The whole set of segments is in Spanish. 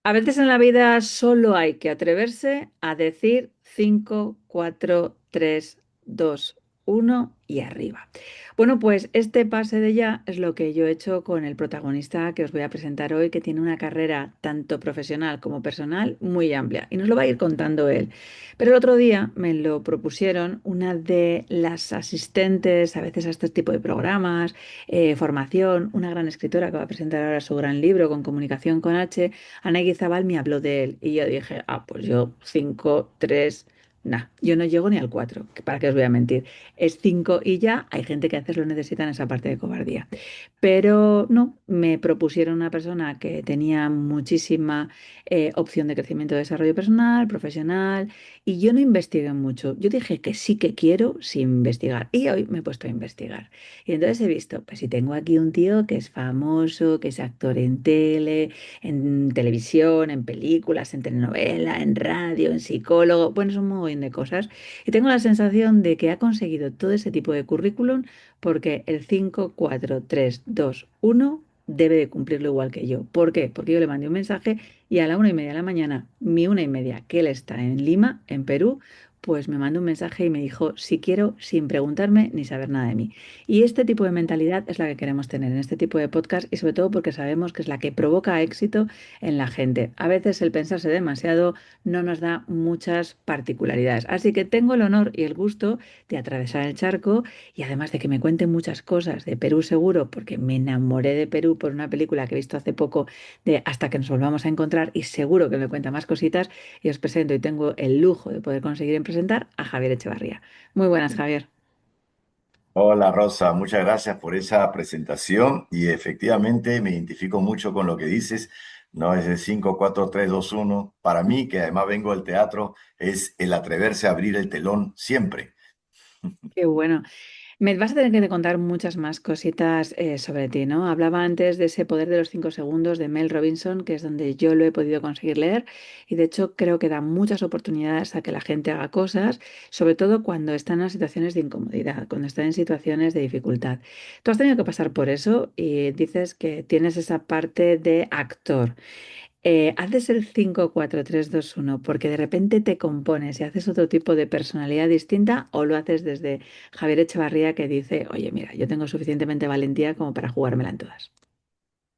A veces en la vida solo hay que atreverse a decir 5, 4, 3, 2, 1 y arriba. Bueno, pues este pase de ya es lo que yo he hecho con el protagonista que os voy a presentar hoy, que tiene una carrera tanto profesional como personal muy amplia y nos lo va a ir contando él. Pero el otro día me lo propusieron una de las asistentes a veces a este tipo de programas, formación, una gran escritora que va a presentar ahora su gran libro con comunicación con H. Ana Guizabal me habló de él y yo dije, pues yo 5, 3, nah, yo no llego ni al 4, que para qué os voy a mentir. Es 5 y ya hay gente que a veces lo necesita en esa parte de cobardía. Pero no, me propusieron una persona que tenía muchísima opción de crecimiento, desarrollo personal, profesional, y yo no investigué mucho. Yo dije que sí que quiero sin investigar y hoy me he puesto a investigar. Y entonces he visto, pues si tengo aquí un tío que es famoso, que es actor en televisión, en películas, en telenovela, en radio, en psicólogo, bueno, es un montón de cosas. Y tengo la sensación de que ha conseguido todo ese tipo de currículum porque el 5, 4, 3, 2, 1 debe de cumplirlo igual que yo. ¿Por qué? Porque yo le mandé un mensaje y a la 1:30 de la mañana, mi 1:30, que él está en Lima, en Perú, pues me mandó un mensaje y me dijo si quiero, sin preguntarme ni saber nada de mí. Y este tipo de mentalidad es la que queremos tener en este tipo de podcast y sobre todo porque sabemos que es la que provoca éxito en la gente. A veces el pensarse demasiado no nos da muchas particularidades. Así que tengo el honor y el gusto de atravesar el charco y además de que me cuenten muchas cosas de Perú seguro, porque me enamoré de Perú por una película que he visto hace poco de Hasta que nos volvamos a encontrar y seguro que me cuenta más cositas y os presento y tengo el lujo de poder conseguir en presentar a Javier Echevarría. Muy buenas, Javier. Hola Rosa, muchas gracias por esa presentación y efectivamente me identifico mucho con lo que dices, no es el 5, 4, 3, 2, 1. Para mí, que además vengo del teatro, es el atreverse a abrir el telón siempre. Qué bueno. Me vas a tener que contar muchas más cositas sobre ti, ¿no? Hablaba antes de ese poder de los 5 segundos de Mel Robinson, que es donde yo lo he podido conseguir leer, y de hecho creo que da muchas oportunidades a que la gente haga cosas, sobre todo cuando están en situaciones de incomodidad, cuando están en situaciones de dificultad. Tú has tenido que pasar por eso y dices que tienes esa parte de actor. ¿Haces el 5, 4, 3, 2, 1 porque de repente te compones y haces otro tipo de personalidad distinta o lo haces desde Javier Echevarría que dice, oye, mira, yo tengo suficientemente valentía como para jugármela en todas?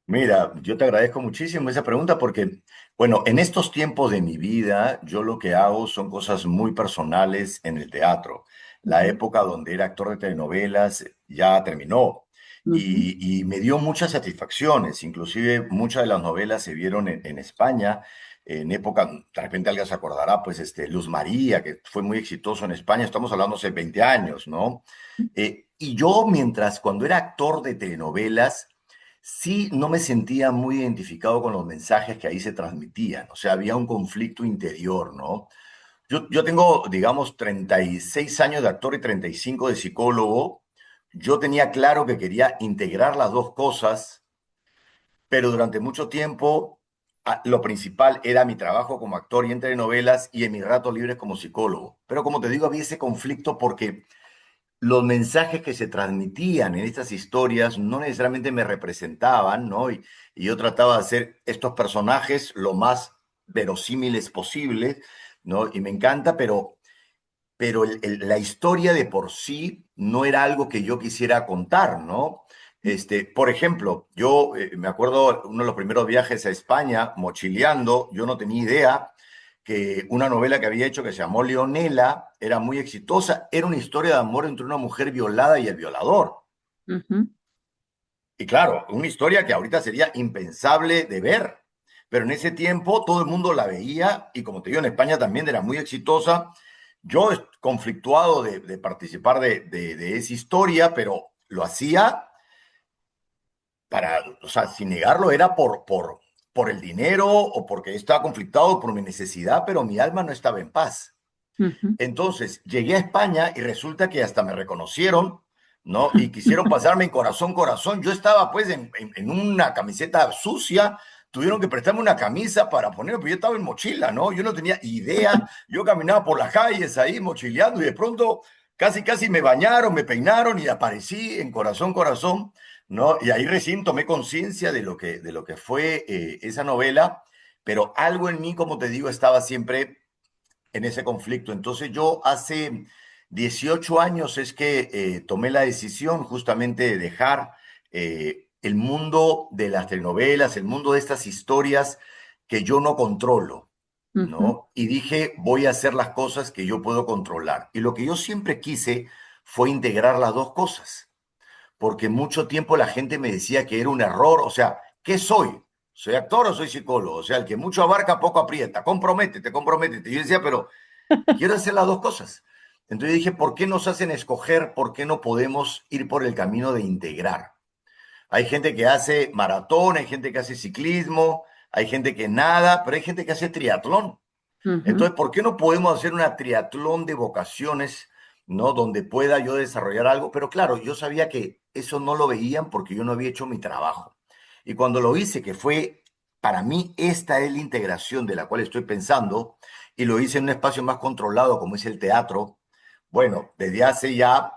Mira, yo te agradezco muchísimo esa pregunta porque, bueno, en estos tiempos de mi vida, yo lo que hago son cosas muy personales en el teatro. La Ujú, época donde era actor de telenovelas ya terminó ujú, y me dio muchas satisfacciones. Inclusive muchas de las novelas se vieron en España en época, de repente alguien se acordará, pues Luz María, que fue muy exitoso en España, estamos hablando hace 20 años, ¿no? Y yo, mientras cuando era actor de telenovelas, sí, no me sentía muy identificado con los mensajes que ahí se transmitían. O sea, había un conflicto interior, ¿no? Yo tengo, digamos, 36 años de actor y 35 de psicólogo. Yo tenía claro que quería integrar las dos cosas, pero durante mucho tiempo lo principal era mi trabajo como actor y en telenovelas y en mis ratos libres como psicólogo. Pero como te digo, había ese conflicto porque los mensajes que se transmitían en estas historias no necesariamente me representaban, ¿no? Y yo trataba de hacer estos personajes lo más verosímiles posible, ¿no? Y me encanta, pero la historia de por sí no era algo que yo quisiera contar, ¿no? Por ejemplo, yo me acuerdo uno de los primeros viajes a España, mochileando, yo no tenía idea que una novela que había hecho que se llamó Leonela era muy exitosa, era una historia de amor entre una mujer violada y el violador. ujú. Y claro, una historia que ahorita sería impensable de ver, pero en ese tiempo todo el mundo la veía y como te digo, en España también era muy exitosa. Yo conflictuado de participar de esa historia, pero lo hacía para, o sea, sin negarlo, era por el dinero o porque estaba conflictado por mi necesidad, pero mi alma no estaba en paz. Ujú. Entonces, llegué a España y resulta que hasta me reconocieron, ¿no? Y quisieron pasarme en corazón, corazón. Yo estaba pues en una camiseta sucia, tuvieron que prestarme una camisa para poner, pero yo estaba en mochila, ¿no? Yo no tenía idea, yo caminaba por las calles ahí mochileando y de pronto casi, casi me bañaron, me peinaron y aparecí en corazón, corazón, ¿no? Y ahí recién tomé conciencia de lo que fue esa novela. pero algo en mí, como te digo, estaba siempre en ese conflicto. Entonces yo hace 18 años es que tomé la decisión justamente de dejar el mundo de las telenovelas, el mundo de estas historias que yo no controlo, Ujú, ¿no? Y dije, voy a hacer las cosas que yo puedo controlar. Y lo que yo siempre quise fue integrar las dos cosas, porque mucho tiempo la gente me decía que era un error, o sea, ¿qué soy? ¿Soy actor o soy psicólogo? O sea, el que mucho abarca, poco aprieta, comprométete, comprométete. Y yo decía, pero quiero hacer las dos cosas. Entonces dije, ¿por qué nos hacen escoger? ¿Por qué no podemos ir por el camino de integrar? Hay gente que hace maratón, hay gente que hace ciclismo, hay gente que nada, pero hay gente que hace triatlón. ujú, Entonces, ¿por qué no podemos hacer una triatlón de vocaciones, ¿no? Donde pueda yo desarrollar algo. Pero claro, yo sabía que eso no lo veían porque yo no había hecho mi trabajo. Y cuando lo hice, que fue, para mí, esta es la integración de la cual estoy pensando, y lo hice en un espacio más controlado como es el teatro. Bueno, desde hace ya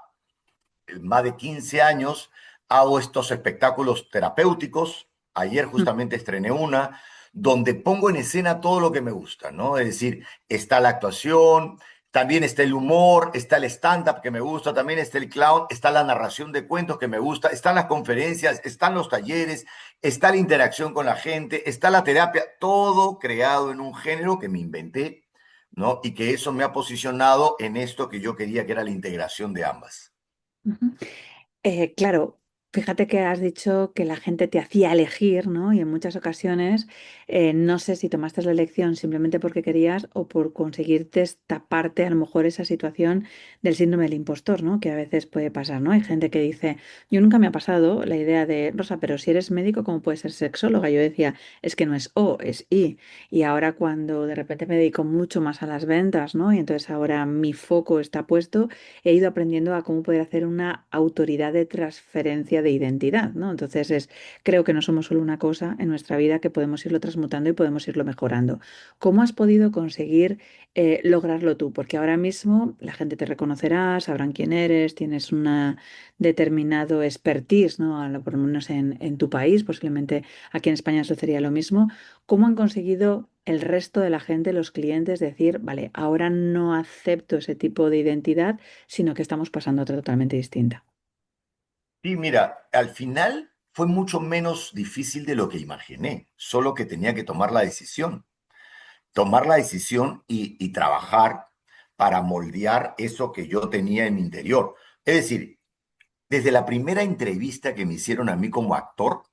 más de 15 años hago estos espectáculos terapéuticos. Ayer ujú, justamente estrené una donde pongo en escena todo lo que me gusta, ¿no? Es decir, está la actuación, también está el humor, está el stand-up que me gusta, también está el clown, está la narración de cuentos que me gusta, están las conferencias, están los talleres, está la interacción con la gente, está la terapia, todo creado en un género que me inventé, ¿no? Y que eso me ha posicionado en esto que yo quería, que era la integración de ambas. ujú. Claro, fíjate que has dicho que la gente te hacía elegir, ¿no? Y en muchas ocasiones no sé si tomaste la elección simplemente porque querías o por conseguir destaparte a lo mejor esa situación del síndrome del impostor, ¿no? Que a veces puede pasar, ¿no? Hay gente que dice, yo nunca me ha pasado la idea de, Rosa, pero si eres médico, ¿cómo puedes ser sexóloga? Yo decía, es que no es O, es I. Y ahora cuando de repente me dedico mucho más a las ventas, ¿no? Y entonces ahora mi foco está puesto, he ido aprendiendo a cómo poder hacer una autoridad de transferencia de identidad, ¿no? Entonces creo que no somos solo una cosa en nuestra vida, que podemos irlo transmutando y podemos irlo mejorando. ¿Cómo has podido conseguir lograrlo tú? Porque ahora mismo la gente te reconocerá, sabrán quién eres, tienes una determinado expertise, ¿no? Por lo menos en tu país, posiblemente aquí en España sucedería lo mismo. ¿Cómo han conseguido el resto de la gente, los clientes, decir, vale, ahora no acepto ese tipo de identidad, sino que estamos pasando a otra totalmente distinta? Sí, mira, al final fue mucho menos difícil de lo que imaginé, solo que tenía que tomar la decisión y trabajar para moldear eso que yo tenía en mi interior. Es decir, desde la primera entrevista que me hicieron a mí como actor,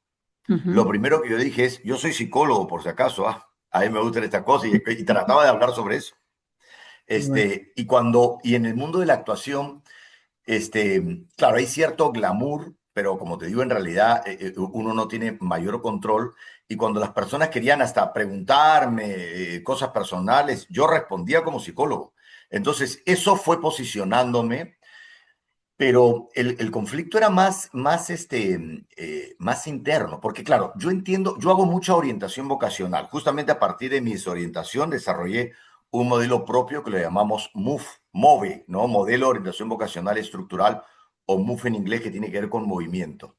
lo Ujú, primero que yo dije es, yo soy psicólogo por si acaso, a mí me gusta esta cosa y trataba de hablar sobre eso. qué bueno. Y en el mundo de la actuación, claro, hay cierto glamour, pero como te digo, en realidad uno no tiene mayor control. Y cuando las personas querían hasta preguntarme cosas personales, yo respondía como psicólogo. Entonces, eso fue posicionándome, pero el conflicto era más interno, porque claro, yo entiendo, yo hago mucha orientación vocacional. Justamente a partir de mi desorientación desarrollé un modelo propio que le llamamos MOVE, ¿no? Modelo de orientación vocacional estructural, o MOVE en inglés, que tiene que ver con movimiento.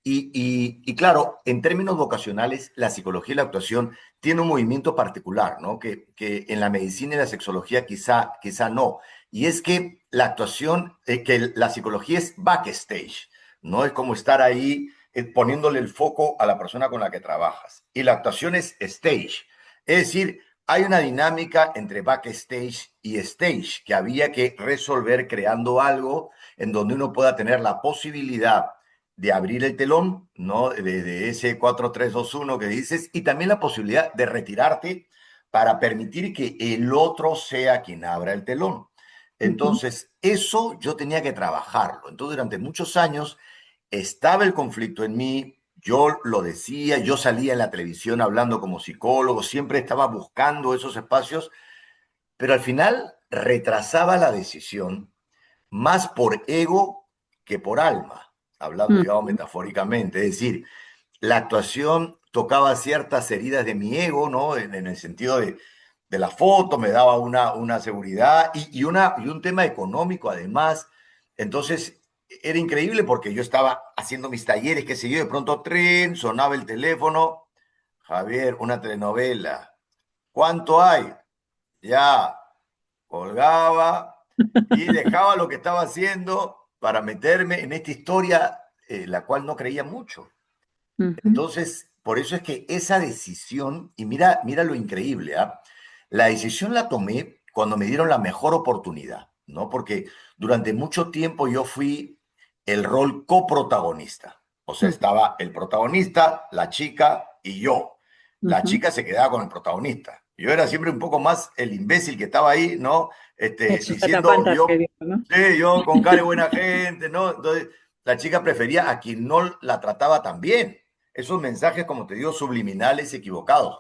Y claro, en términos vocacionales, la psicología y la actuación tienen un movimiento particular, ¿no? Que en la medicina y la sexología quizá no. Y es que la actuación, que la psicología es backstage, ¿no? Es como estar ahí poniéndole el foco a la persona con la que trabajas. Y la actuación es stage. Es decir, hay una dinámica entre backstage y stage que había que resolver creando algo en donde uno pueda tener la posibilidad de abrir el telón, ¿no? De ese 4-3-2-1 que dices, y también la posibilidad de retirarte para permitir que el otro sea quien abra el telón. Ujú, Entonces, eso yo tenía que trabajarlo. Entonces, durante muchos años estaba el conflicto en mí, yo lo decía, yo salía en la televisión hablando como psicólogo, siempre estaba buscando esos espacios, pero al final retrasaba la decisión más por ego que por alma, hablando, digamos, ujú, metafóricamente. Es decir, la actuación tocaba ciertas heridas de mi ego, ¿no? En el sentido de la foto, me daba una seguridad y un tema económico además. Entonces, era increíble porque yo estaba haciendo mis talleres, qué sé yo, de pronto, tren, sonaba el teléfono, Javier, una telenovela. ¿Cuánto hay? Ya, colgaba y dejaba lo que estaba haciendo para meterme en esta historia, la cual no creía mucho. Ujú, Entonces, por eso es que esa decisión, y mira, mira lo increíble, ¿ah? La decisión la tomé cuando me dieron la mejor oportunidad, ¿no? Porque durante mucho tiempo yo fui el rol coprotagonista. O sea, ujú, estaba el protagonista, la chica y yo. La ujú. chica se quedaba con el protagonista. Yo era siempre un poco más el imbécil que estaba ahí, ¿no? El Diciendo sujetapantas que yo, digo, ¿no? sí, yo con cara de buena gente, ¿no? Entonces, la chica prefería a quien no la trataba tan bien. Esos mensajes, como te digo, subliminales, equivocados.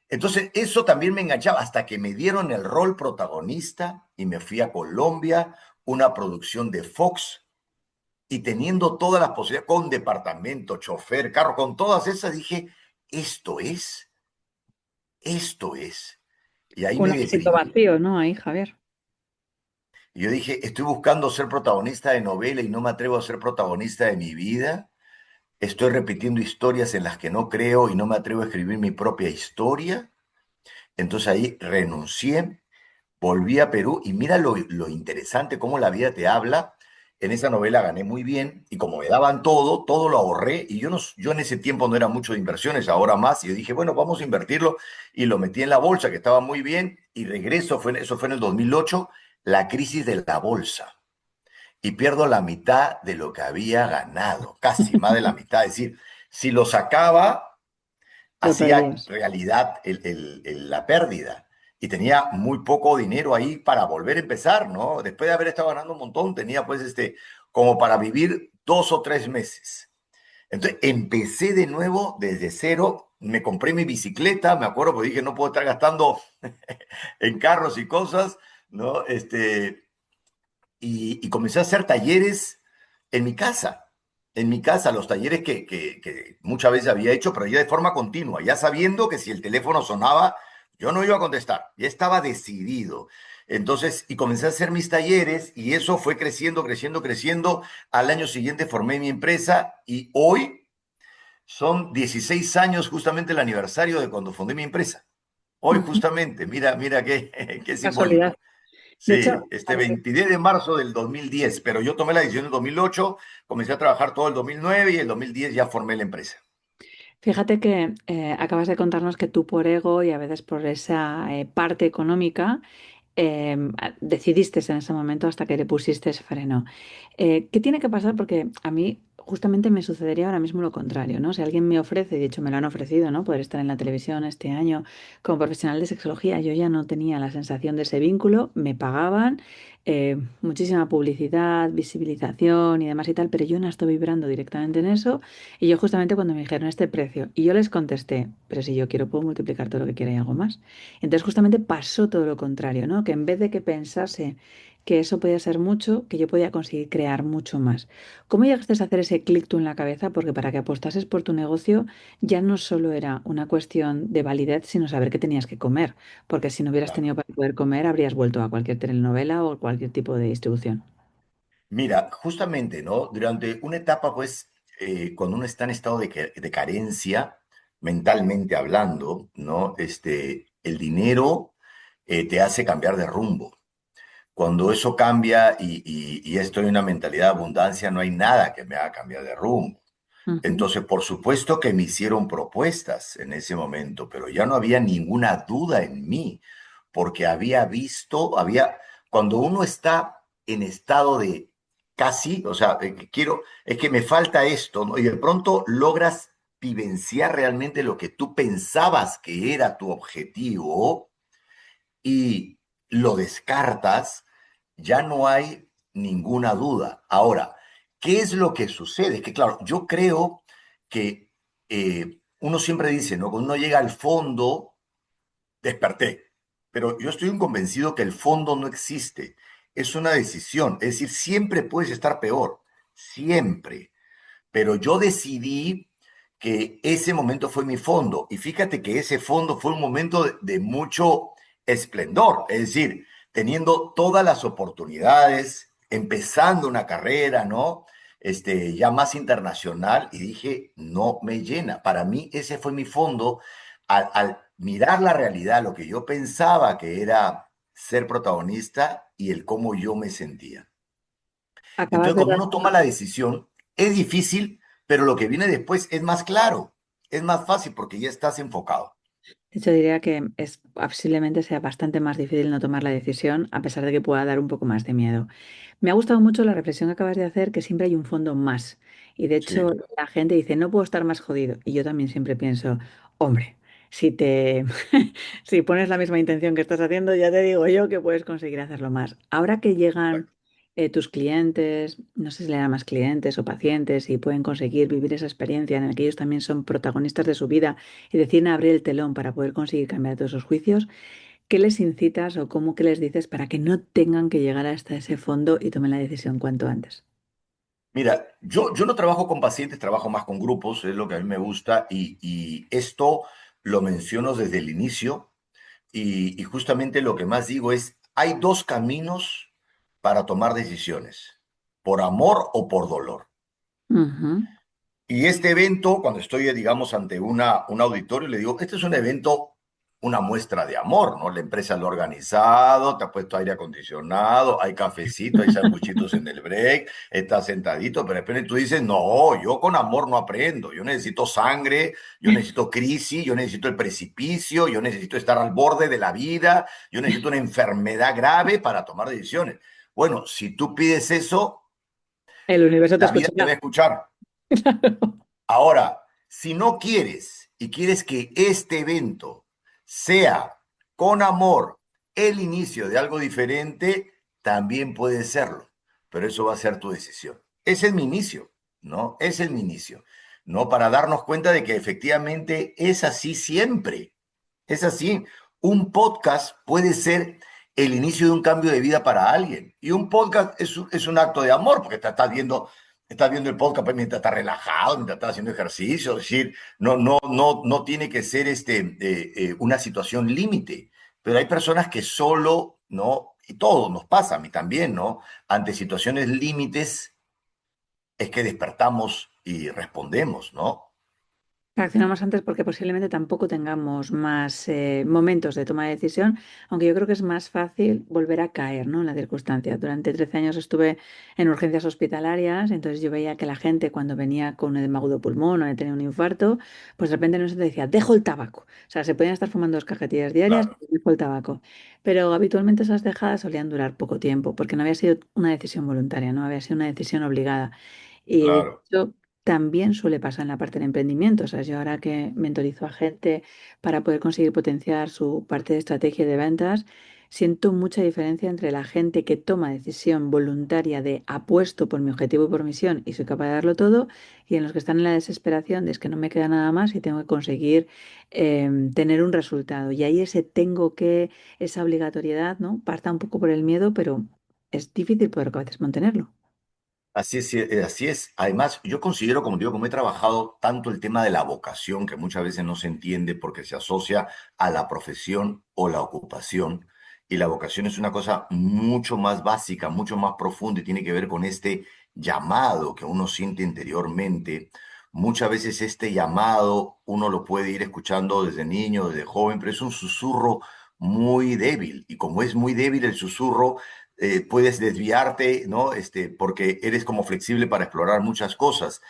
Entonces, eso también me enganchaba hasta que me dieron el rol protagonista y me fui a Colombia, una producción de Fox, y teniendo todas las posibilidades, con departamento, chofer, carro, con todas esas, dije, esto es, esto es. Y ahí Un me éxito deprimí. vacío, ¿no? Ahí, Javier. Y yo dije, estoy buscando ser protagonista de novela y no me atrevo a ser protagonista de mi vida. Estoy repitiendo historias en las que no creo y no me atrevo a escribir mi propia historia. Entonces ahí renuncié, volví a Perú y mira lo interesante, cómo la vida te habla. En esa novela gané muy bien y como me daban todo, todo lo ahorré y yo, no, yo en ese tiempo no era mucho de inversiones, ahora más. Y yo dije, bueno, vamos a invertirlo y lo metí en la bolsa, que estaba muy bien, y regreso, eso fue en el 2008, la crisis de la bolsa. Y pierdo la mitad de lo que había ganado, casi más de la mitad. Es decir, si lo sacaba, Lo hacía perdías. realidad la pérdida. Y tenía muy poco dinero ahí para volver a empezar, ¿no? Después de haber estado ganando un montón, tenía pues como para vivir 2 o 3 meses. Entonces empecé de nuevo desde cero, me compré mi bicicleta, me acuerdo, porque dije, no puedo estar gastando en carros y cosas, ¿no? Y comencé a hacer talleres en mi casa. En mi casa, los talleres que muchas veces había hecho, pero ya de forma continua, ya sabiendo que si el teléfono sonaba, yo no iba a contestar, ya estaba decidido. Entonces, y comencé a hacer mis talleres y eso fue creciendo, creciendo, creciendo. Al año siguiente formé mi empresa y hoy son 16 años justamente el aniversario de cuando fundé mi empresa. Hoy Ujú. justamente, mira, mira qué Casualidad. simbólico. De Sí, hecho, este 22 de marzo del 2010, pero yo tomé la decisión en el 2008, comencé a trabajar todo el 2009 y el 2010 ya formé la empresa. fíjate que acabas de contarnos que tú por ego y a veces por esa parte económica decidiste en ese momento hasta que le pusiste freno. ¿Qué tiene que pasar? Porque a mí justamente me sucedería ahora mismo lo contrario, ¿no? Si alguien me ofrece, de hecho me lo han ofrecido, ¿no? Poder estar en la televisión este año como profesional de sexología, yo ya no tenía la sensación de ese vínculo, me pagaban muchísima publicidad, visibilización y demás y tal, pero yo no estoy vibrando directamente en eso. Y yo justamente cuando me dijeron este precio, y yo les contesté, pero si yo quiero puedo multiplicar todo lo que quiera y algo más. Entonces justamente pasó todo lo contrario, ¿no? Que en vez de que pensase que eso podía ser mucho, que yo podía conseguir crear mucho más. ¿Cómo llegaste a hacer ese clic tú en la cabeza? Porque para que apostases por tu negocio ya no solo era una cuestión de validez, sino saber que tenías que comer, porque si no hubieras Claro. tenido para poder comer, habrías vuelto a cualquier telenovela o cualquier tipo de distribución. Mira, justamente, ¿no? Durante una etapa, pues, cuando uno está en estado de carencia, mentalmente hablando, ¿no? El dinero te hace cambiar de rumbo. Cuando eso cambia y estoy en una mentalidad de abundancia, no hay nada que me haga cambiar de rumbo. Ujú, Entonces, por supuesto que me hicieron propuestas en ese momento, pero ya no había ninguna duda en mí, porque había visto, cuando uno está en estado de casi, o sea, es que me falta esto, ¿no? Y de pronto logras vivenciar realmente lo que tú pensabas que era tu objetivo y lo descartas, ya no hay ninguna duda. Ahora, ¿qué es lo que sucede? Es que, claro, yo creo que uno siempre dice, ¿no? Cuando uno llega al fondo, desperté. Pero yo estoy convencido que el fondo no existe. Es una decisión. Es decir, siempre puedes estar peor. Siempre. Pero yo decidí que ese momento fue mi fondo. Y fíjate que ese fondo fue un momento de mucho esplendor, es decir, teniendo todas las oportunidades, empezando una carrera, ¿no? Ya más internacional, y dije, no me llena. Para mí ese fue mi fondo mirar la realidad, lo que yo pensaba que era ser protagonista y el cómo yo me sentía. Acabas Entonces, de cuando dar. uno toma la decisión, es difícil, pero lo que viene después es más claro, es más fácil porque ya estás enfocado. De hecho, diría que es posiblemente sea bastante más difícil no tomar la decisión, a pesar de que pueda dar un poco más de miedo. Me ha gustado mucho la reflexión que acabas de hacer, que siempre hay un fondo más. Y de Sí, hecho, la gente dice, no puedo estar más jodido. Y yo también siempre pienso, hombre, si te si pones la misma intención que estás haciendo, ya te digo yo que puedes conseguir hacerlo más. Ahora que llegan tus clientes, no sé si le llaman más clientes o pacientes, y pueden conseguir vivir esa experiencia en la que ellos también son protagonistas de su vida y deciden abrir el telón para poder conseguir cambiar todos esos juicios, ¿qué les incitas o cómo que les dices para que no tengan que llegar hasta ese fondo y tomen la decisión cuanto antes? mira, yo no trabajo con pacientes, trabajo más con grupos, es lo que a mí me gusta y esto lo menciono desde el inicio y justamente lo que más digo es, hay dos caminos para tomar decisiones, por amor o por dolor. Ujú. Y este evento, cuando estoy, digamos, ante un auditorio, le digo, este es un evento, una muestra de amor, ¿no? La empresa lo ha organizado, te ha puesto aire acondicionado, hay cafecito, hay sanguchitos en el break, estás sentadito, pero de repente tú dices, no, yo con amor no aprendo, yo necesito sangre, yo necesito crisis, yo necesito el precipicio, yo necesito estar al borde de la vida, yo necesito una enfermedad grave para tomar decisiones. Bueno, si tú pides eso, El universo te la vida te va a escuchará. escuchar. Claro. Ahora, si no quieres y quieres que este evento sea con amor el inicio de algo diferente, también puede serlo, pero eso va a ser tu decisión. Ese es mi inicio, ¿no? Ese es mi inicio, ¿no? Para darnos cuenta de que efectivamente es así siempre. Es así. Un podcast puede ser el inicio de un cambio de vida para alguien. Y un podcast es un acto de amor, porque estás viendo el podcast pues, mientras estás relajado, mientras estás haciendo ejercicio. Es decir, no tiene que ser una situación límite. Pero hay personas que solo, ¿no? Y todo nos pasa, a mí también, ¿no? Ante situaciones límites es que despertamos y respondemos, ¿no? Reaccionamos antes porque posiblemente tampoco tengamos más momentos de toma de decisión, aunque yo creo que es más fácil volver a caer, ¿no? En la circunstancia. Durante 13 años estuve en urgencias hospitalarias, entonces yo veía que la gente cuando venía con un edema agudo pulmón o tenía un infarto, pues de repente no se te decía, dejo el tabaco. O sea, se podían estar fumando 2 cajetillas diarias Claro, y dejo el tabaco. Pero habitualmente esas dejadas solían durar poco tiempo porque no había sido una decisión voluntaria, no había sido una decisión obligada. Y de claro. hecho, también suele pasar en la parte de emprendimiento. O sea, yo ahora que mentorizo a gente para poder conseguir potenciar su parte de estrategia de ventas, siento mucha diferencia entre la gente que toma decisión voluntaria de apuesto por mi objetivo y por misión y soy capaz de darlo todo, y en los que están en la desesperación de es que no me queda nada más y tengo que conseguir tener un resultado. Y ahí ese tengo que, esa obligatoriedad, ¿no? Parta un poco por el miedo, pero es difícil poder a veces mantenerlo. Así es, así es. Además, yo considero, como digo, como he trabajado tanto el tema de la vocación, que muchas veces no se entiende porque se asocia a la profesión o la ocupación, y la vocación es una cosa mucho más básica, mucho más profunda y tiene que ver con este llamado que uno siente interiormente. Muchas veces este llamado uno lo puede ir escuchando desde niño, desde joven, pero es un susurro muy débil, y como es muy débil el susurro, puedes desviarte, ¿no? Porque eres como flexible para explorar muchas cosas,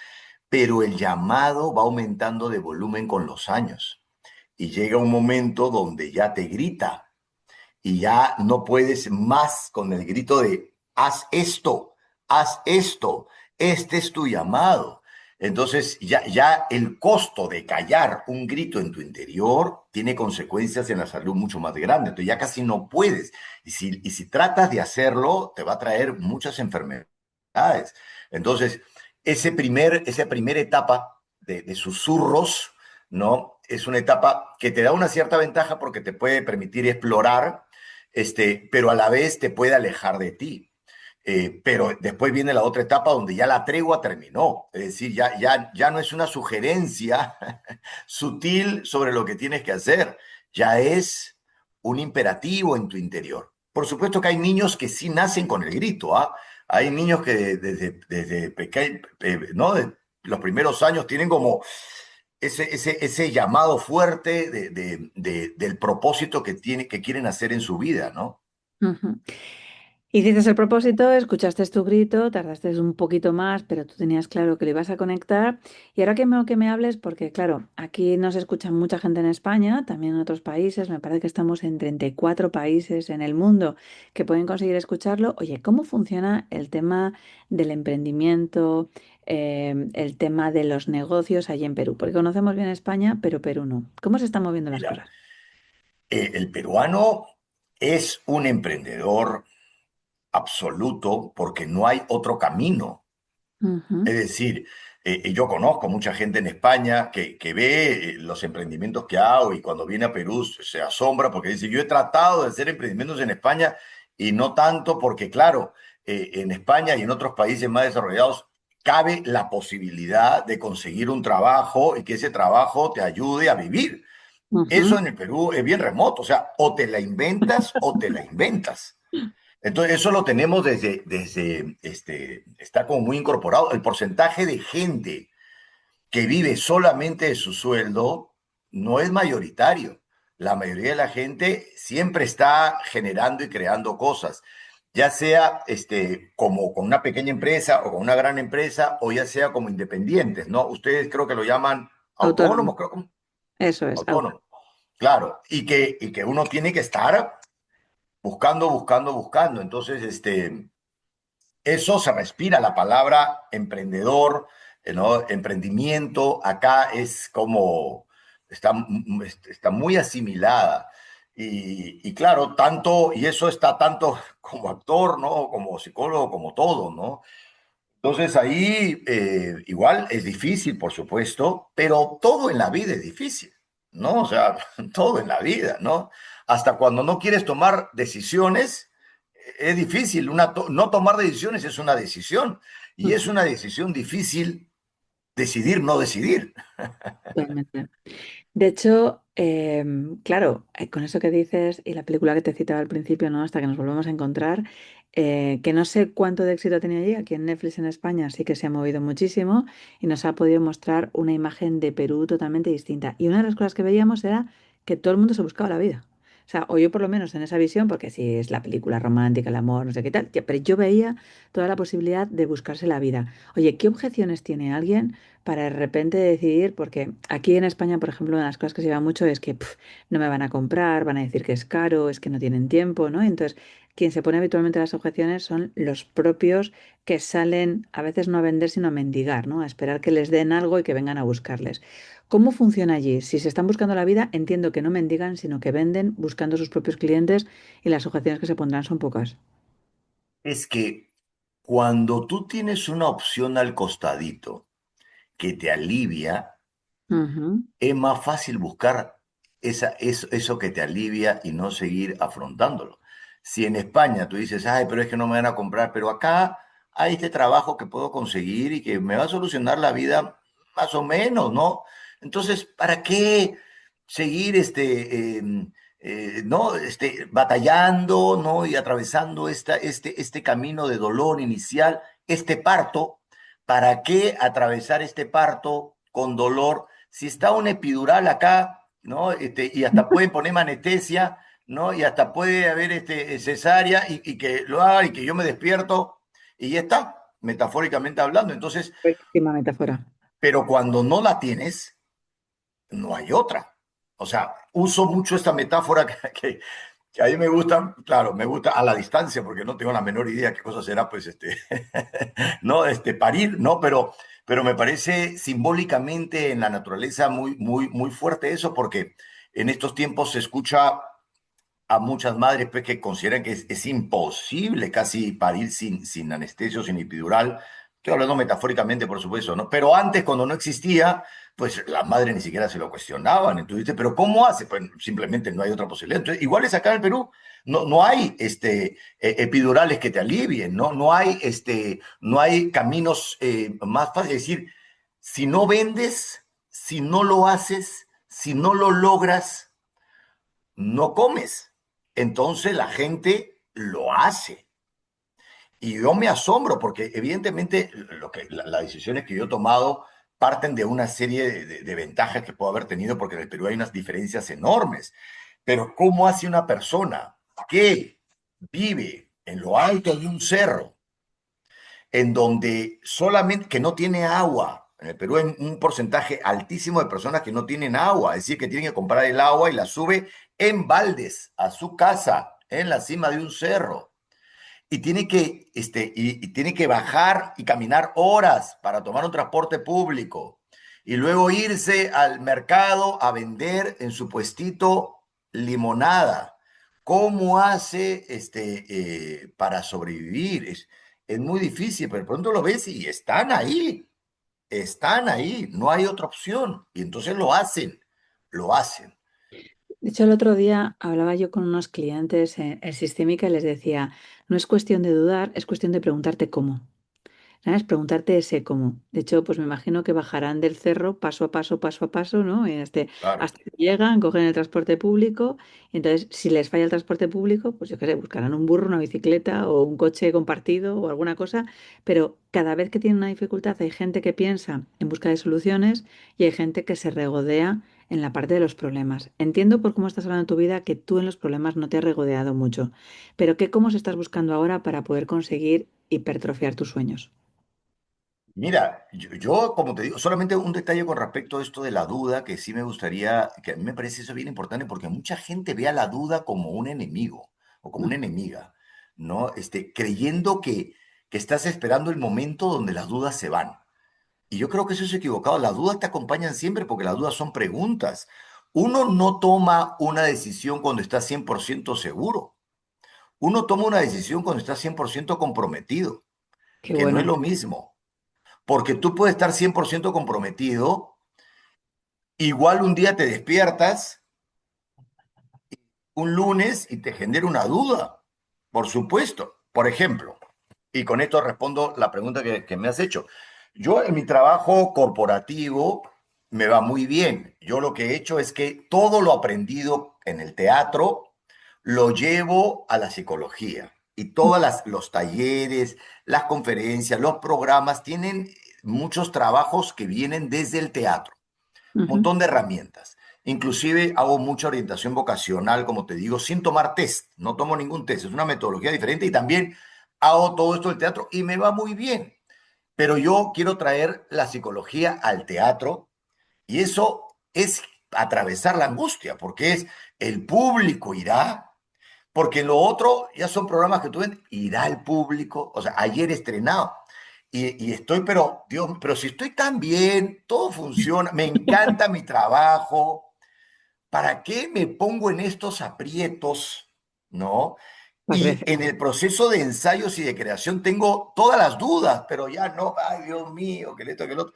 pero el llamado va aumentando de volumen con los años y llega un momento donde ya te grita y ya no puedes más con el grito de haz esto, este es tu llamado. Entonces ya el costo de callar un grito en tu interior tiene consecuencias en la salud mucho más grandes. Entonces ya casi no puedes. Y si tratas de hacerlo, te va a traer muchas enfermedades. Entonces, esa primera etapa de susurros, ¿no? Es una etapa que te da una cierta ventaja porque te puede permitir explorar, pero a la vez te puede alejar de ti. Pero después viene la otra etapa donde ya la tregua terminó, es decir, ya no es una sugerencia sutil sobre lo que tienes que hacer, ya es un imperativo en tu interior. Por supuesto que hay niños que sí nacen con el grito, ¿ah? Hay niños que desde pequeños, ¿no? De los primeros años tienen como ese llamado fuerte del propósito que quieren hacer en su vida, ¿no? Ujú. Hiciste el propósito, escuchaste tu grito, tardaste un poquito más, pero tú tenías claro que lo ibas a conectar. Y ahora que me hables, porque claro, aquí nos escucha mucha gente en España, también en otros países, me parece que estamos en 34 países en el mundo que pueden conseguir escucharlo. Oye, ¿cómo funciona el tema del emprendimiento, el tema de los negocios allí en Perú? Porque conocemos bien España, pero Perú no. ¿Cómo se están moviendo las Mira, cosas? el peruano es un emprendedor absoluto porque no hay otro camino. Ujú. Es decir, yo conozco mucha gente en España que ve los emprendimientos que hago y cuando viene a Perú se asombra porque dice, yo he tratado de hacer emprendimientos en España y no tanto porque, claro, en España y en otros países más desarrollados cabe la posibilidad de conseguir un trabajo y que ese trabajo te ayude a vivir. Eso Ujú. en el Perú es bien remoto, o sea, o te la inventas o te la inventas. Entonces, eso lo tenemos está como muy incorporado. El porcentaje de gente que vive solamente de su sueldo no es mayoritario. La mayoría de la gente siempre está generando y creando cosas, ya sea como con una pequeña empresa o con una gran empresa, o ya sea como independientes, ¿no? Ustedes creo que lo llaman Autónomo. autónomos, creo que Eso es, autónomo. autónomos. Claro, y que uno tiene que estar buscando, buscando, buscando. Entonces, eso se respira, la palabra emprendedor, ¿no? Emprendimiento, acá es como, está muy asimilada. Y claro, tanto, y eso está tanto como actor, ¿no? Como psicólogo, como todo, ¿no? Entonces ahí igual es difícil, por supuesto, pero todo en la vida es difícil, ¿no? O sea, todo en la vida, ¿no? Hasta cuando no quieres tomar decisiones, es difícil. No tomar decisiones es una decisión y es una decisión difícil decidir no decidir. Totalmente. De hecho, claro, con eso que dices y la película que te citaba al principio, ¿no? Hasta que nos volvemos a encontrar, que no sé cuánto de éxito ha tenido allí, aquí en Netflix en España sí que se ha movido muchísimo y nos ha podido mostrar una imagen de Perú totalmente distinta. Y una de las cosas que veíamos era que todo el mundo se buscaba la vida. O sea, o yo por lo menos en esa visión, porque sí es la película romántica, el amor, no sé qué tal, pero yo veía toda la posibilidad de buscarse la vida. Oye, ¿qué objeciones tiene alguien para de repente decidir? Porque aquí en España, por ejemplo, una de las cosas que se lleva mucho es que no me van a comprar, van a decir que es caro, es que no tienen tiempo, ¿no? Entonces, quien se pone habitualmente las objeciones son los propios que salen a veces no a vender, sino a mendigar, ¿no? A esperar que les den algo y que vengan a buscarles. ¿Cómo funciona allí? Si se están buscando la vida, entiendo que no mendigan, sino que venden buscando sus propios clientes y las objeciones que se pondrán son pocas. Es que cuando tú tienes una opción al costadito que te alivia, Ujú. es más fácil buscar eso que te alivia y no seguir afrontándolo. Si en España tú dices, ay, pero es que no me van a comprar, pero acá hay este trabajo que puedo conseguir y que me va a solucionar la vida más o menos, ¿no? Entonces, ¿para qué seguir ¿no? Batallando, ¿no? Y atravesando este camino de dolor inicial, este parto? ¿Para qué atravesar este parto con dolor? Si está un epidural acá, ¿no? Y hasta pueden poner anestesia, ¿no? Y hasta puede haber cesárea y que lo haga y que yo me despierto y ya está, metafóricamente hablando. Entonces, Buenísima metáfora. pero cuando no la tienes, no hay otra. O sea, uso mucho esta metáfora que a mí me gusta, claro, me gusta a la distancia porque no tengo la menor idea qué cosa será, pues, no, parir, ¿no? Pero me parece simbólicamente en la naturaleza muy, muy, muy fuerte eso porque en estos tiempos se escucha a muchas madres pues, que consideran que es imposible casi parir sin anestesia o sin epidural. Estoy hablando metafóricamente, por supuesto, ¿no? Pero antes, cuando no existía, pues las madres ni siquiera se lo cuestionaban. Entonces, dice, ¿pero cómo hace? Pues simplemente no hay otra posibilidad. Entonces, igual es acá en el Perú. No hay epidurales que te alivien, ¿no? No hay caminos más fáciles. Es decir, si no vendes, si no lo haces, si no lo logras, no comes. Entonces la gente lo hace. Y yo me asombro porque evidentemente las decisiones que yo he tomado parten de una serie de ventajas que puedo haber tenido, porque en el Perú hay unas diferencias enormes. Pero ¿cómo hace una persona que vive en lo alto de un cerro, en donde solamente que no tiene agua? En el Perú hay un porcentaje altísimo de personas que no tienen agua, es decir, que tienen que comprar el agua y la sube en baldes a su casa, en la cima de un cerro. Y tiene y tiene que bajar y caminar horas para tomar un transporte público. Y luego irse al mercado a vender en su puestito limonada. ¿Cómo hace para sobrevivir? Es muy difícil, pero de pronto lo ves y están ahí, no hay otra opción. Y entonces lo hacen, lo hacen. De hecho, el otro día hablaba yo con unos clientes en Sistémica y les decía, no es cuestión de dudar, es cuestión de preguntarte cómo. ¿Sabes? Preguntarte ese cómo. De hecho, pues me imagino que bajarán del cerro paso a paso, ¿no? Claro. Hasta que llegan, cogen el transporte público. Y entonces, si les falla el transporte público, pues yo qué sé, buscarán un burro, una bicicleta o un coche compartido o alguna cosa. Pero cada vez que tienen una dificultad, hay gente que piensa en busca de soluciones y hay gente que se regodea en la parte de los problemas. Entiendo por cómo estás hablando en tu vida que tú en los problemas no te has regodeado mucho. Pero ¿qué cómo se estás buscando ahora para poder conseguir hipertrofiar tus sueños? Mira, yo, como te digo, solamente un detalle con respecto a esto de la duda, que sí me gustaría, que a mí me parece eso bien importante, porque mucha gente ve a la duda como un enemigo o como una enemiga, ¿no? Creyendo que estás esperando el momento donde las dudas se van. Y yo creo que eso es equivocado. Las dudas te acompañan siempre porque las dudas son preguntas. Uno no toma una decisión cuando está 100% seguro. Uno toma una decisión cuando está 100% comprometido, Qué que no es bueno. lo mismo. Porque tú puedes estar 100% comprometido, igual un día te despiertas un lunes y te genera una duda, por supuesto. Por ejemplo, y con esto respondo la pregunta que me has hecho. Yo en mi trabajo corporativo me va muy bien. Yo lo que he hecho es que todo lo aprendido en el teatro lo llevo a la psicología. Y todos los talleres, las conferencias, los programas tienen muchos trabajos que vienen desde el teatro, Ujú. montón de herramientas. Inclusive hago mucha orientación vocacional, como te digo, sin tomar test. No tomo ningún test, es una metodología diferente y también hago todo esto del teatro y me va muy bien. Pero yo quiero traer la psicología al teatro y eso es atravesar la angustia, porque es el público irá, porque lo otro ya son programas que tú ves, irá el público, o sea, ayer estrenado. Y estoy, pero Dios, pero si estoy tan bien, todo funciona, me encanta mi trabajo, ¿para qué me pongo en estos aprietos? ¿No? Pues Y en el proceso de ensayos y de creación tengo todas las dudas, pero ya no, ay Dios mío, que esto, que lo otro.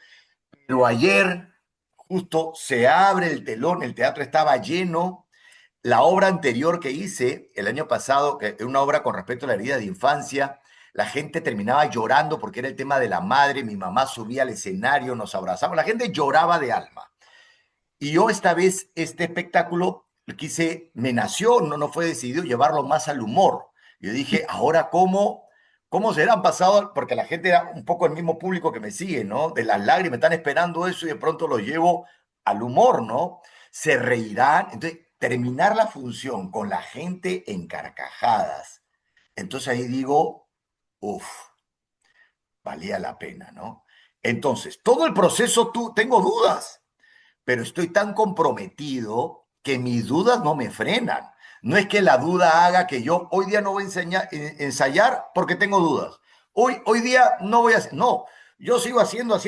Pero ayer justo se abre el telón, el teatro estaba lleno. La obra anterior que hice el año pasado, que es una obra con respecto a la herida de infancia, la gente terminaba llorando porque era el tema de la madre, mi mamá subía al escenario, nos abrazaba, la gente lloraba de alma. Y yo esta vez, este espectáculo, me nació, no fue decidido llevarlo más al humor. Yo dije, ahora cómo serán pasado, porque la gente era un poco el mismo público que me sigue, ¿no? De las lágrimas, están esperando eso y de pronto lo llevo al humor, ¿no? Se reirán. Entonces, terminar la función con la gente en carcajadas. Entonces ahí digo, uff, valía la pena, ¿no? Entonces, todo el proceso, tengo dudas, pero estoy tan comprometido que mis dudas no me frenan. No es que la duda haga que yo hoy día no voy a ensayar porque tengo dudas. Hoy día no voy a hacer. No, yo sigo haciendo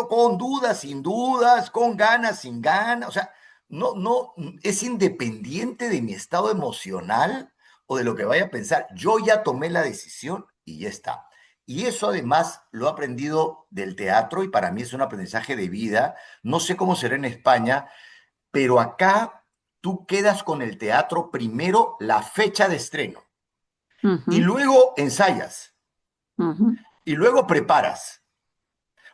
con dudas, sin dudas, con ganas, sin ganas. O sea, no, es independiente de mi estado emocional o de lo que vaya a pensar. Yo ya tomé la decisión y ya está. Y eso además lo he aprendido del teatro y para mí es un aprendizaje de vida. No sé cómo será en España, pero acá tú quedas con el teatro primero la fecha de estreno y ujú, luego ensayas ujú. y luego preparas.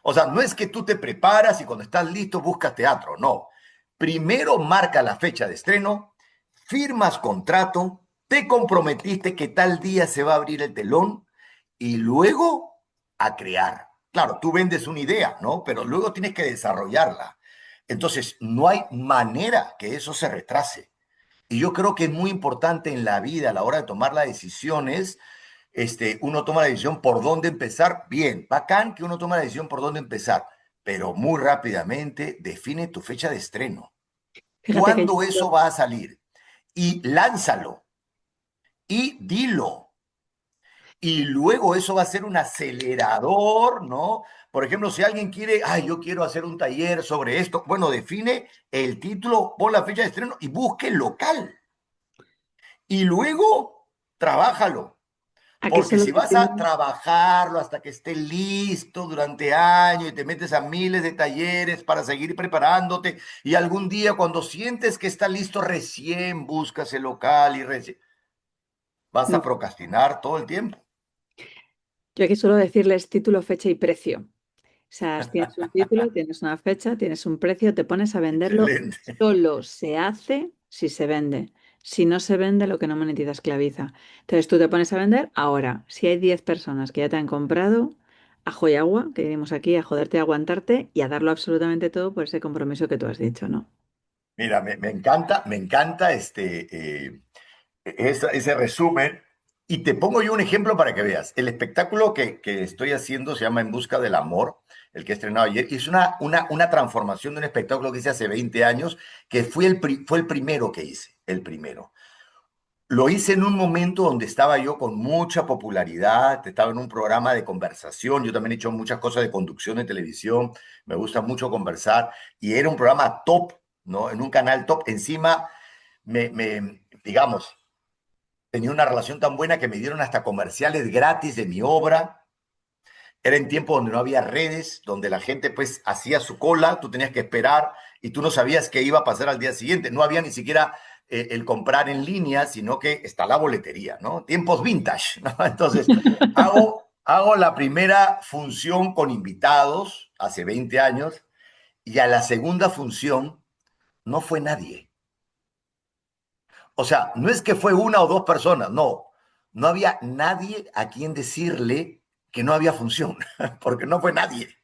O sea, no es que tú te preparas y cuando estás listo buscas teatro, no. Primero marca la fecha de estreno, firmas contrato, te comprometiste que tal día se va a abrir el telón y luego a crear. claro, tú vendes una idea, ¿no? Pero luego tienes que desarrollarla. Entonces, no hay manera que eso se retrase. Y yo creo que es muy importante en la vida, a la hora de tomar las decisiones, uno toma la decisión por dónde empezar. Bien, bacán que uno toma la decisión por dónde empezar, pero muy rápidamente define tu fecha de estreno. Fíjate que ¿Cuándo yo, eso va a salir? Y lánzalo y dilo. Y luego eso va a ser un acelerador, ¿no? Por ejemplo, si alguien quiere, ay, yo quiero hacer un taller sobre esto, bueno, define el título, pon la fecha de estreno y busque el local. Y luego, trabájalo. ¿a qué Porque solo si vas a decimos? trabajarlo hasta que esté listo durante años y te metes a miles de talleres para seguir preparándote y algún día cuando sientes que está listo, recién buscas el local y recién vas a No. procrastinar todo el tiempo. Yo aquí suelo decirles título, fecha y precio. O sea, tienes un título, tienes una fecha, tienes un precio, te pones a venderlo. Excelente. Solo se hace si se vende. Si no se vende, lo que no monetiza esclaviza. Entonces tú te pones a vender. Ahora, si hay 10 personas que ya te han comprado, ajo y agua, que diríamos aquí, a joderte y aguantarte y a darlo absolutamente todo por ese compromiso que tú has dicho, ¿no? Mira, me encanta ese resumen. Y te pongo yo un ejemplo para que veas. El espectáculo que estoy haciendo se llama En Busca del Amor, el que he estrenado ayer. Y es una transformación de un espectáculo que hice hace 20 años, que fue el primero que hice, el primero. Lo hice en un momento donde estaba yo con mucha popularidad, estaba en un programa de conversación, yo también he hecho muchas cosas de conducción de televisión, me gusta mucho conversar, y era un programa top, ¿no? En un canal top. Encima, digamos, tenía una relación tan buena que me dieron hasta comerciales gratis de mi obra. Era en tiempo donde no había redes, donde la gente pues hacía su cola, tú tenías que esperar y tú no sabías qué iba a pasar al día siguiente. No había ni siquiera el comprar en línea, sino que está la boletería, ¿no? Tiempos vintage, ¿no? Entonces, hago la primera función con invitados hace 20 años y a la segunda función no fue nadie. O sea, no es que fue una o dos personas, no. No había nadie a quien decirle que no había función, porque no fue nadie.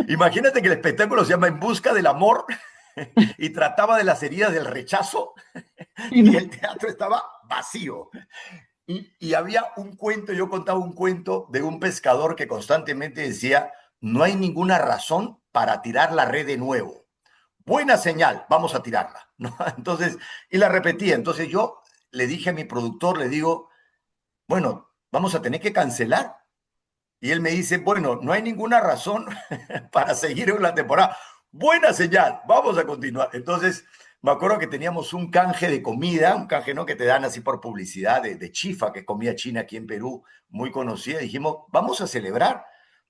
Imagínate que el espectáculo se llama En Busca del Amor y trataba de las heridas del rechazo Y y no. el teatro estaba vacío. Y había un cuento, yo contaba un cuento de un pescador que constantemente decía, no hay ninguna razón para tirar la red de nuevo. Buena señal, vamos a tirarla, ¿no? Entonces, y la repetía. Entonces yo le dije a mi productor, le digo, bueno, vamos a tener que cancelar. Y él me dice, bueno, no hay ninguna razón para seguir en la temporada. Buena señal, vamos a continuar. Entonces, me acuerdo que teníamos un canje de comida, un canje no que te dan así por publicidad de chifa, que comía China aquí en Perú, muy conocida. Dijimos, vamos a celebrar,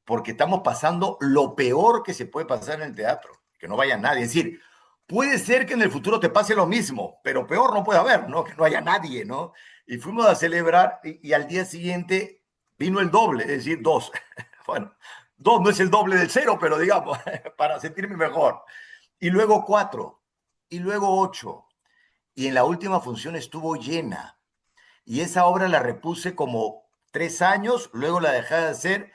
porque estamos pasando lo peor que se puede pasar en el teatro, que no vaya nadie. Es decir, puede ser que en el futuro te pase lo mismo, pero peor no puede haber, ¿no? Que no haya nadie, ¿no? Y fuimos a celebrar y al día siguiente vino el doble, es decir, dos. Bueno, dos no es el doble del cero, pero digamos, para sentirme mejor. Y luego cuatro, y luego ocho. Y en la última función estuvo llena. Y esa obra la repuse como 3 años, luego la dejé de hacer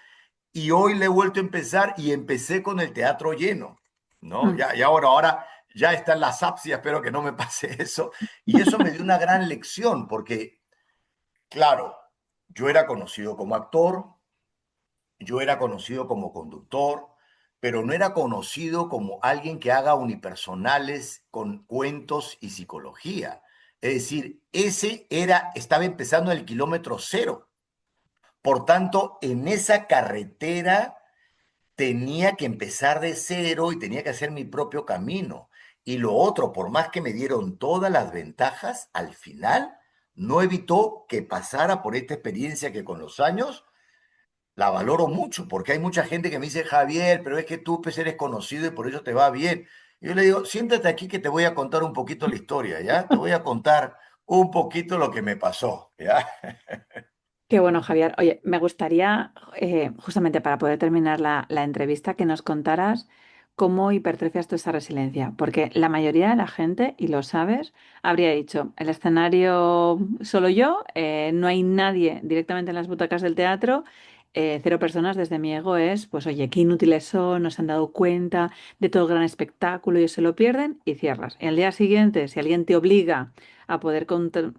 y hoy le he vuelto a empezar y empecé con el teatro lleno, ¿no? Mm. Ya ahora ya está en la asfixia, espero que no me pase eso. Y eso me dio una gran lección, porque, claro, yo era conocido como actor, yo era conocido como conductor, pero no era conocido como alguien que haga unipersonales con cuentos y psicología. Es decir, estaba empezando en el kilómetro cero. Por tanto, en esa carretera tenía que empezar de cero y tenía que hacer mi propio camino. Y lo otro, por más que me dieron todas las ventajas, al final no evitó que pasara por esta experiencia que con los años la valoro mucho, porque hay mucha gente que me dice, Javier, pero es que tú pues eres conocido y por eso te va bien. Y yo le digo, siéntate aquí que te voy a contar un poquito la historia, ¿ya? Te voy a contar un poquito lo que me pasó, ¿ya? Qué bueno, Javier. Oye, me gustaría, justamente para poder terminar la entrevista, que nos contaras cómo hipertrofias tú esa resiliencia, porque la mayoría de la gente, y lo sabes, habría dicho, el escenario solo yo, no hay nadie directamente en las butacas del teatro, cero personas desde mi ego es, pues oye, qué inútiles son, no se han dado cuenta de todo el gran espectáculo y se lo pierden y cierras. Y al día siguiente, si alguien te obliga a poder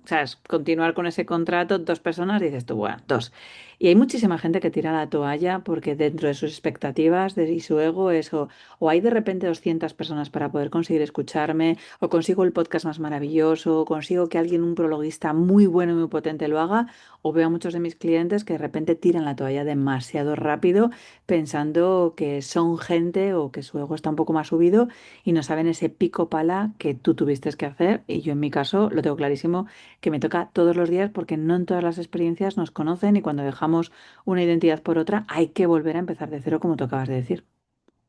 ¿sabes? Continuar con ese contrato, dos personas, dices tú, bueno, dos. Y hay muchísima gente que tira la toalla porque dentro de sus expectativas y su ego es o hay de repente 200 personas para poder conseguir escucharme, o consigo el podcast más maravilloso, o consigo que alguien, un prologuista muy bueno y muy potente lo haga, o veo a muchos de mis clientes que de repente tiran la toalla demasiado rápido pensando que son gente o que su ego está un poco más subido y no saben ese pico pala que tú tuviste que hacer. Y yo en mi caso lo tengo clarísimo que me toca todos los días porque no en todas las experiencias nos conocen y cuando dejamos una identidad por otra hay que volver a empezar de cero como tú acabas de decir.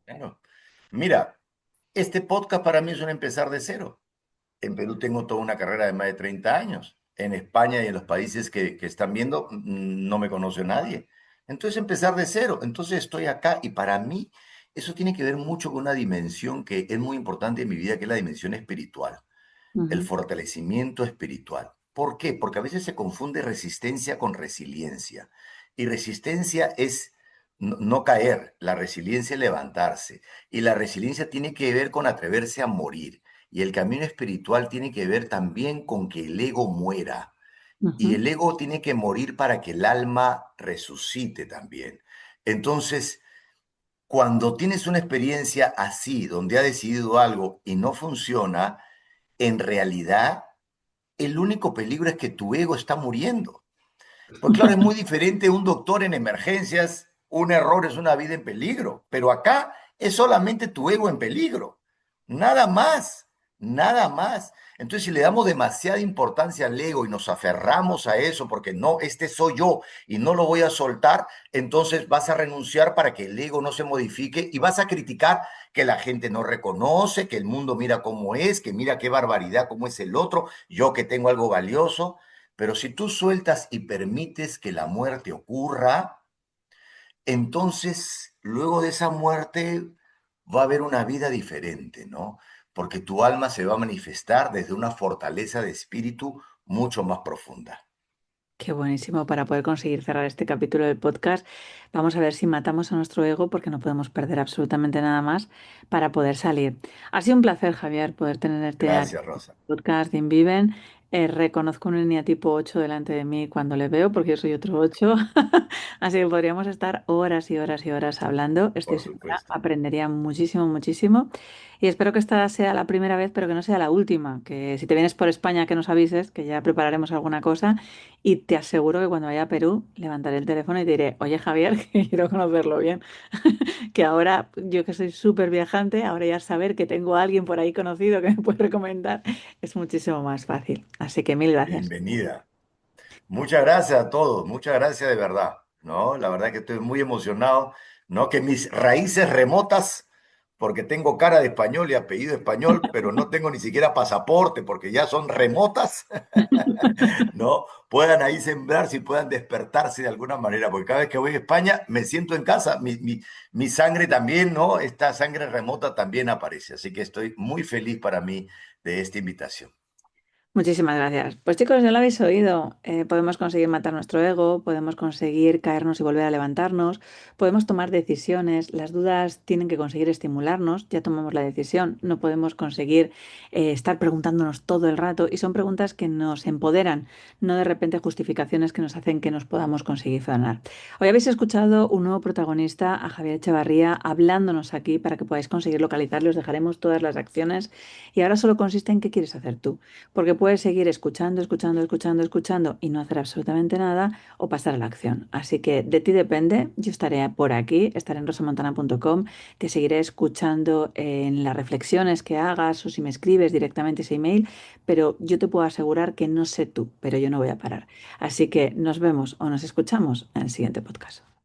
Bueno, mira, este podcast para mí es un empezar de cero. En Perú tengo toda una carrera de más de 30 años. En España y en los países que están viendo, no me conoce nadie. Entonces, empezar de cero. Entonces, estoy acá y para mí eso tiene que ver mucho con una dimensión que es muy importante en mi vida, que es la dimensión espiritual, el Ujú, fortalecimiento espiritual. ¿Por qué? Porque a veces se confunde resistencia con resiliencia. Y resistencia es no caer, la resiliencia es levantarse. Y la resiliencia tiene que ver con atreverse a morir. Y el camino espiritual tiene que ver también con que el ego muera. Y ujú. el ego tiene que morir para que el alma resucite también. Entonces, cuando tienes una experiencia así, donde ha decidido algo y no funciona, en realidad el único peligro es que tu ego está muriendo. Pues claro, es muy diferente un doctor en emergencias, un error es una vida en peligro, pero acá es solamente tu ego en peligro, nada más, nada más. Entonces, si le damos demasiada importancia al ego y nos aferramos a eso, porque no, este soy yo y no lo voy a soltar, entonces vas a renunciar para que el ego no se modifique y vas a criticar que la gente no reconoce, que el mundo mira cómo es, que mira qué barbaridad, cómo es el otro, yo que tengo algo valioso. Pero si tú sueltas y permites que la muerte ocurra, entonces luego de esa muerte va a haber una vida diferente, ¿no? Porque tu alma se va a manifestar desde una fortaleza de espíritu mucho más profunda. Qué buenísimo para poder conseguir cerrar este capítulo del podcast. Vamos a ver si matamos a nuestro ego porque no podemos perder absolutamente nada más para poder salir. Ha sido un placer, Javier, poder tenerte aquí Gracias, en el Rosa. podcast de Inviven. Reconozco un eneatipo 8 delante de mí cuando le veo porque yo soy otro 8. Así que podríamos estar horas y horas y horas hablando. Estoy Por segura, supuesto. aprendería muchísimo, muchísimo. Y espero que esta sea la primera vez, pero que no sea la última. Que si te vienes por España, que nos avises, que ya prepararemos alguna cosa. Y te aseguro que cuando vaya a Perú, levantaré el teléfono y te diré, oye Javier, que quiero conocerlo bien. Que ahora, yo que soy súper viajante, ahora ya saber que tengo a alguien por ahí conocido que me puede recomendar es muchísimo más fácil. Así que mil gracias. Bienvenida. Muchas gracias a todos, muchas gracias de verdad, ¿no? La verdad que estoy muy emocionado, ¿no? Que mis raíces remotas, porque tengo cara de español y apellido español, pero no tengo ni siquiera pasaporte, porque ya son remotas, ¿no? Puedan ahí sembrarse y puedan despertarse de alguna manera, porque cada vez que voy a España me siento en casa, mi sangre también, ¿no? Esta sangre remota también aparece, así que estoy muy feliz para mí de esta invitación. Muchísimas gracias. Pues chicos, ya lo habéis oído. Podemos conseguir matar nuestro ego, podemos conseguir caernos y volver a levantarnos, podemos tomar decisiones. Las dudas tienen que conseguir estimularnos, ya tomamos la decisión. No podemos conseguir estar preguntándonos todo el rato y son preguntas que nos empoderan, no de repente justificaciones que nos hacen que nos podamos conseguir frenar. Hoy habéis escuchado un nuevo protagonista, a Javier Echevarría, hablándonos aquí para que podáis conseguir localizarlo. Os dejaremos todas las acciones y ahora solo consiste en qué quieres hacer tú. Porque puedes seguir escuchando, escuchando, escuchando, escuchando y no hacer absolutamente nada o pasar a la acción. Así que de ti depende. Yo estaré por aquí, estaré en rosamontana.com, te seguiré escuchando en las reflexiones que hagas o si me escribes directamente ese email, pero yo te puedo asegurar que no sé tú, pero yo no voy a parar. Así que nos vemos o nos escuchamos en el siguiente podcast.